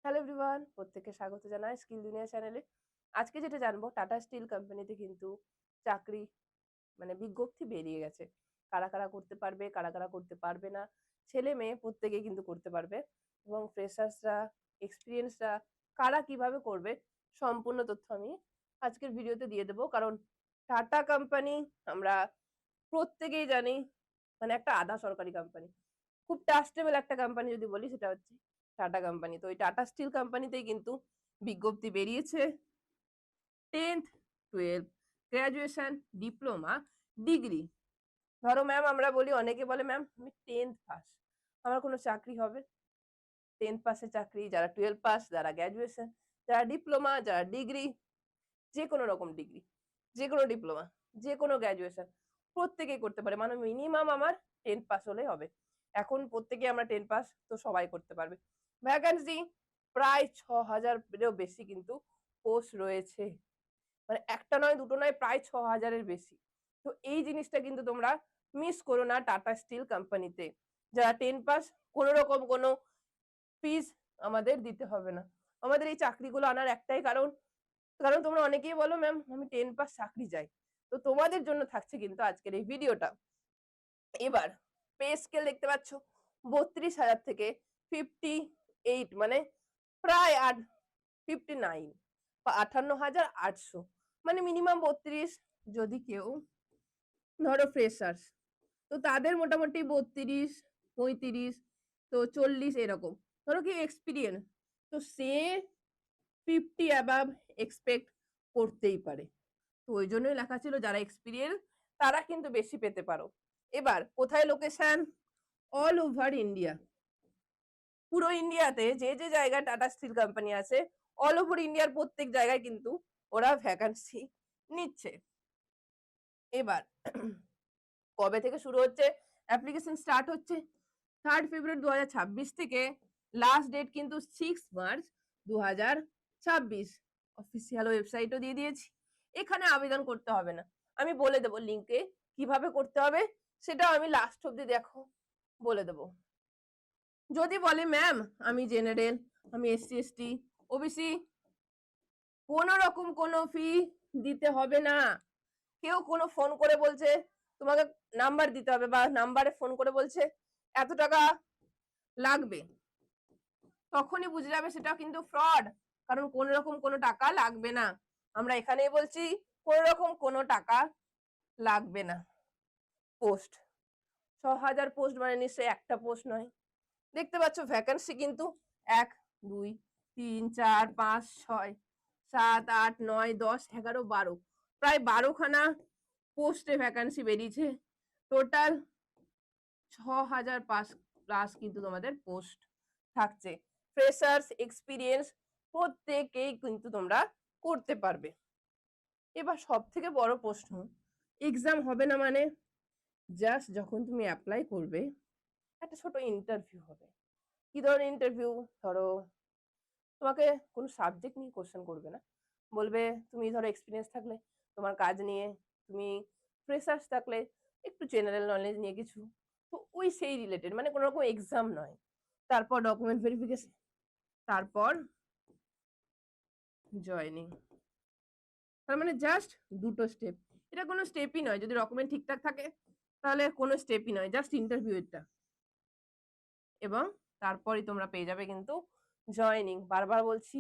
Hello everyone, প্রত্যেককে স্বাগত জানাই স্কিল দুনিয়া চ্যানেলে। আজকে যেটা জানবো, টাটা স্টিল কোম্পানিতে কিন্তু চাকরি বিজ্ঞপ্তি বেরিয়ে গেছে। কারা কারা করতে পারবে, কারা কারা করতে পারবে না, ছেলে মেয়ে প্রত্যেকেই কিন্তু করতে পারবে। এবং ফ্রেশার্সরা, এক্সপিরিয়েন্সরা কারা কিভাবে করবে, সম্পূর্ণ তথ্য আমি আজকের ভিডিওতে দিয়ে দেবো। কারণ টাটা কোম্পানি আমরা প্রত্যেকেই জানি, একটা আধা সরকারি কোম্পানি। খুব ট্রাস্টেবল একটা কোম্পানি যদি বলি, সেটা হচ্ছে টাটা কোম্পানি। তো ওই টাটা স্টিল কোম্পানিতেই কিন্তু বিজ্ঞপ্তি বেরিয়েছে। 10th 12th graduation, diploma, degree. ধরো ম্যাম, আমরা বলি, অনেকে বলে ম্যাম আমি 10th পাস, আমার কোনো চাকরি হবে? 10th পাসের চাকরি, যারা 12 পাস, যারা গ্রাজুয়েশন, যারা ডিপ্লোমা, যারা ডিগ্রি, যে কোনো রকম ডিগ্রি, যে কোনো ডিপ্লোমা, যে কোনো গ্র্যাজুয়েশন, প্রত্যেকেই করতে পারে। মিনিমাম আমার 10 পাস হলেই হবে। এখন প্রত্যেকেই আমরা 10 পাস, তো সবাই করতে পারবে। ভ্যাকান্সি প্রায় 6000-এরও বেশি কিন্তু পোস্ট রয়েছে। একটা নয়, দুটো নয়, প্রায় 6000-এর বেশি। তো এই জিনিসটা কিন্তু তোমরা মিস করো না টাটা স্টিল কোম্পানিতে। যারা 10 পাস, কোনো রকম কোনো ফিস আমাদের দিতে হবে না। আমাদের এই চাকরিগুলো আনার একটাই কারণ, তোমরা অনেকেই বলো ম্যাম আমি 10 পাস চাকরি চাই। তো তোমাদের জন্য থাকছে কিন্তু আজকের এই ভিডিওটা। এবার পে স্কেল দেখতে পাচ্ছ, 32,000 থেকে 58, প্রায় 59 বা 58,800, মিনিমাম 32। যদি কেউ ধরো ফ্রেশার্স, তো তাদের মোটামুটি 32, 35, তো 40 এরকম। ধরো কি এক্সপিরিয়েন্স, তো সে 50 অ্যাবাভ এক্সপেক্ট করতেই পারে। তো ওই জন্যই লেখা ছিল যারা এক্সপিরিয়েন্স তারা কিন্তু বেশি পেতে পারো। এবার কোথায় লোকেশন? All over India. পুরো ইন্ডিয়াতে যে যে জায়গায় টাটা স্টিল কোম্পানি আছে, অল ওভার ইন্ডিয়ার প্রত্যেক জায়গায় কিন্তু ওরা ভ্যাকান্সি নিচ্ছে। এবার কবে থেকে শুরু হচ্ছে? অ্যাপ্লিকেশন স্টার্ট হচ্ছে 3 ফেব্রুয়ারি 2026 থেকে। লাস্ট ডেট কিন্তু 6 মার্চ 2026। অফিসিয়াল ওয়েবসাইটও দিয়ে দিয়েছি, এখানে আবেদন করতে হবে না। আমি বলে দেবো লিঙ্কে কিভাবে করতে হবে, সেটাও আমি লাস্ট অব্দি দেখো বলে দেবো। যদি বলে ম্যাম আমি জেনারেল, আমি এসসি এসটি ওবিসি, কোনো রকম কোনো ফি দিতে হবে না। কেউ কোনো ফোন করে বলছে তোমাকে নাম্বার দিতে হবে, বা নাম্বারে ফোন করে বলছে এত টাকা লাগবে, তখনই বুঝে যাবে সেটা কিন্তু ফ্রড। কারণ কোন রকম কোনো টাকা লাগবে না। আমরা এখানেই বলছি কোন রকম কোনো টাকা লাগবে না। পোস্ট 6000 পোস্ট, নিশ্চয়ই একটা পোস্ট নয়। দেখতে পাচ্ছ ভ্যাকান্সি কিন্তু 1 2 3 4 5 6 7 8 9 10 11 12, প্রায় 12খানা পোস্টে ভ্যাকান্সি বেরিয়েছে। টোটাল 6000 প্লাস কিন্তু তোমাদের পোস্ট থাকছে। ফ্রেশার্স, এক্সপিরিয়েন্স প্রত্যেকেই কিন্তু তোমরা করতে পারবে। এবার সব থেকে বড় প্রশ্ন, এক্সাম হবে না মানে? জাস্ট যখন তুমি অ্যাপ্লাই করবে, একটা ছোট ইন্টারভিউ হবে। কি ধরনের ইন্টারভিউ? ধরো তোমাকে কোনো সাবজেক্ট নিয়ে কোশ্চেন করবে না, বলবে তুমি ধরো এক্সপিরিয়েন্স থাকলে তোমার কাজ নিয়ে, তুমি ফ্রেশার্স থাকলে একটু জেনারেল নলেজ নিয়ে কিছু, তো ওই সেই রিলেটেড, কোনো রকম এক্সাম নয়। তারপর ডকুমেন্ট ভেরিফিকেশন, তারপর জয়নিং। তার জাস্ট দুটো স্টেপ। এটা কোনো স্টেপই নয়, যদি ডকুমেন্ট ঠিকঠাক থাকে তাহলে কোনো স্টেপই নয়, জাস্ট ইন্টারভিউ এটা। এবং তারপরই তোমরা পেয়ে যাবে কিন্তু জয়নিং। বারবার বলছি,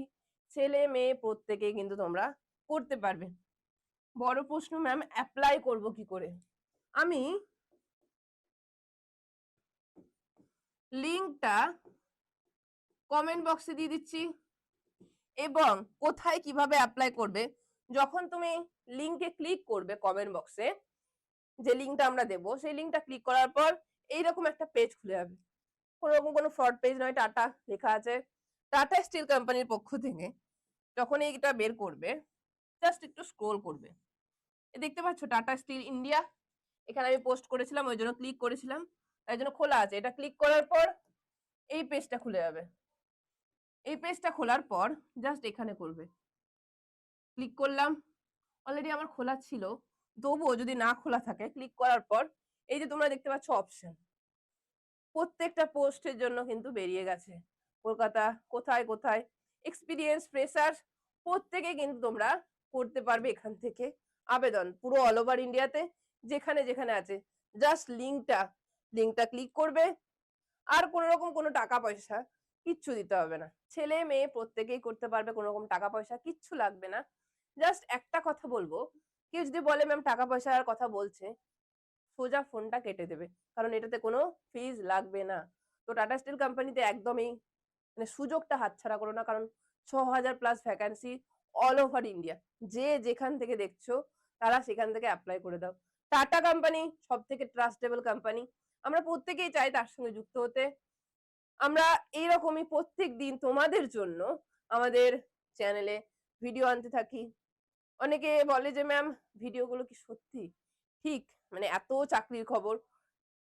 ছেলে মেয়ে প্রত্যেকেই কিন্তু তোমরা করতে পারবে। বড় প্রশ্ন, ম্যাম অ্যাপ্লাই করব কি করে? আমি লিংকটা কমেন্ট বক্সে দিয়ে দিচ্ছি। এবং কোথায় কিভাবে অ্যাপ্লাই করবে, যখন তুমি লিংকে ক্লিক করবে কমেন্ট বক্সে, যে লিংকটা আমরা দেবো, সেই লিংকটা ক্লিক করার পর এইরকম একটা পেজ খুলে যাবে। কোনো রকম কোনো ফ্রড পেজ নয়, টাটা লেখা আছে। টাটা স্টিল কোম্পানির পক্ষ থেকে যখন এইটা বের করবে, জাস্ট একটু স্ক্রোল করবে, দেখতে পাচ্ছ টাটা স্টিল ইন্ডিয়া। এখানে আমি পোস্ট করেছিলাম, ওই জন্য ক্লিক করেছিলাম, তাই জন্য খোলা আছে। এটা ক্লিক করার পর এই পেজটা খুলে যাবে। এই পেজটা খোলার পর জাস্ট এখানে করবে, ক্লিক করলাম। অলরেডি আমার খোলা ছিল, তবুও যদি না খোলা থাকে, ক্লিক করার পর এই যে তোমরা দেখতে পাচ্ছ অপশন, প্রত্যেকটা পোস্টের জন্য কিন্তু বেরিয়ে গেছে। কলকাতা, কোথায় কোথায় এক্সপিরিয়েন্স ফ্রেশার প্রত্যেকে কিন্তু তোমরা করতে পারবে এখান থেকে আবেদন পুরো অল ওভার ইন্ডিয়াতে যেখানে যেখানে আছে। জাস্ট লিঙ্কটা ক্লিক করবে, আর কোনো রকম কোনো টাকা পয়সা কিচ্ছু দিতে হবে না। ছেলে মেয়ে প্রত্যেকেই করতে পারবে, কোনো রকম টাকা পয়সা কিচ্ছু লাগবে না। জাস্ট একটা কথা বলবো, কেউ যদি বলে ম্যাম টাকা পয়সার কথা বলছে, সোজা ফোনটা কেটে দেবে। কারণ এটাতে কোনো ফিজ লাগবে না। তো টাটা স্টিল কোম্পানিতে একদমই মানে সুযোগটা হাতছাড়া করো না। কারণ ৬,০০০ plus vacancy all over India. যে যেখান থেকে দেখছো তারা সেখান থেকে এপ্লাই করে দাও। টাটা কোম্পানি সবথেকে ট্রাস্টেবল কোম্পানি। আমরা প্রত্যেকেই চাই তার সঙ্গে যুক্ত হতে। আমরা এইরকমই প্রত্যেকদিন তোমাদের জন্য আমাদের চ্যানেলে ভিডিও আনতে থাকি। অনেকে বলে যে ম্যাম ভিডিওগুলো কি সত্যি? ঠিক মানে এত চাকরির খবর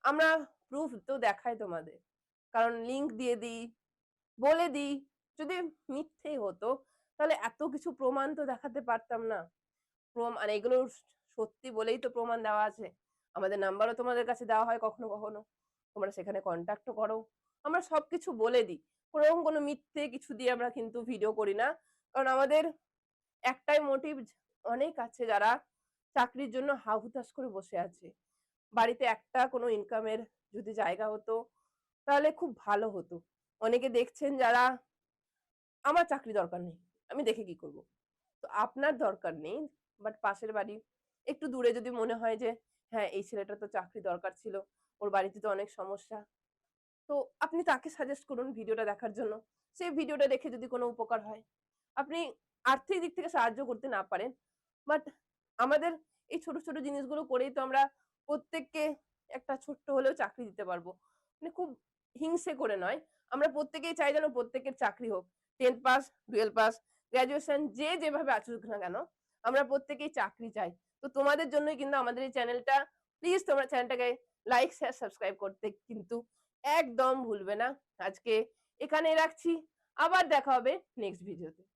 আমরা প্রুফ তো দেখাই তোমাদের। কারণ লিংক দিয়ে দিই, বলে দিই। যদি মিথ্যেই হতো তাহলে এত কিছু প্রমাণ তো দেখাতে পারতাম না। মানে এগুলো সত্যি বলেই তো প্রমাণ দেওয়া আছে। আমাদের নাম্বারও তোমাদের কাছে দেওয়া হয় কখনো কখনো। তোমরা সেখানে কন্ট্যাক্টও করো। আমরা সবকিছু বলে দিই। কোনোরকম কোনো মিথ্যে কিছু দিয়ে আমরা কিন্তু ভিডিও করি না। কারণ আমাদের একটাই মোটিভ, অনেক আছে যারা চাকরির জন্য হা-হুতাশ করে বসে আছে। বাড়িতে একটা কোনো ইনকামের যদি জায়গা হতো তাহলে খুব ভালো হতো। অনেকে দেখছেন যারা আমার চাকরি দরকার নেই। আমি দেখে কি করব? তো আপনার দরকার নেই। বাট পাশের বাড়ি একটু দূরে যদি মনে হয় যে হ্যাঁ, এই ছেলেটার তো চাকরি দরকার ছিল। ওর বাড়িতে তো অনেক সমস্যা। তো আপনি তাকে সাজেস্ট করুন ভিডিওটা দেখার জন্য। সেই ভিডিওটা দেখে যদি কোনো উপকার হয়। আপনি আর্থিক দিক থেকে সাহায্য করতে না পারেন। বাট আমাদের এই ছোট, ছোট জিনিসগুলো করেই তো আমরা প্রত্যেককে একটা ছোট্ট হলেও চাকরি দিতে পারবো। মানে খুব হিংসে করে নয়। আমরা প্রত্যেকেই চাই যেন প্রত্যেকের চাকরি হোক। 10th পাস, 12 পাস, গ্র্যাজুয়েশন যে যেভাবে আসুক না কেন, আমরা প্রত্যেকেই চাকরি চাই। তো তোমাদের জন্যই কিন্তু আমাদের এই চ্যানেলটা। প্লিজ তোমরা চ্যানেলটাকে লাইক, শেয়ার, সাবস্ক্রাইব করতে কিন্তু একদম ভুলবে না। আজকে এখানেই রাখছি। আবার দেখা হবে নেক্সট ভিডিওতে।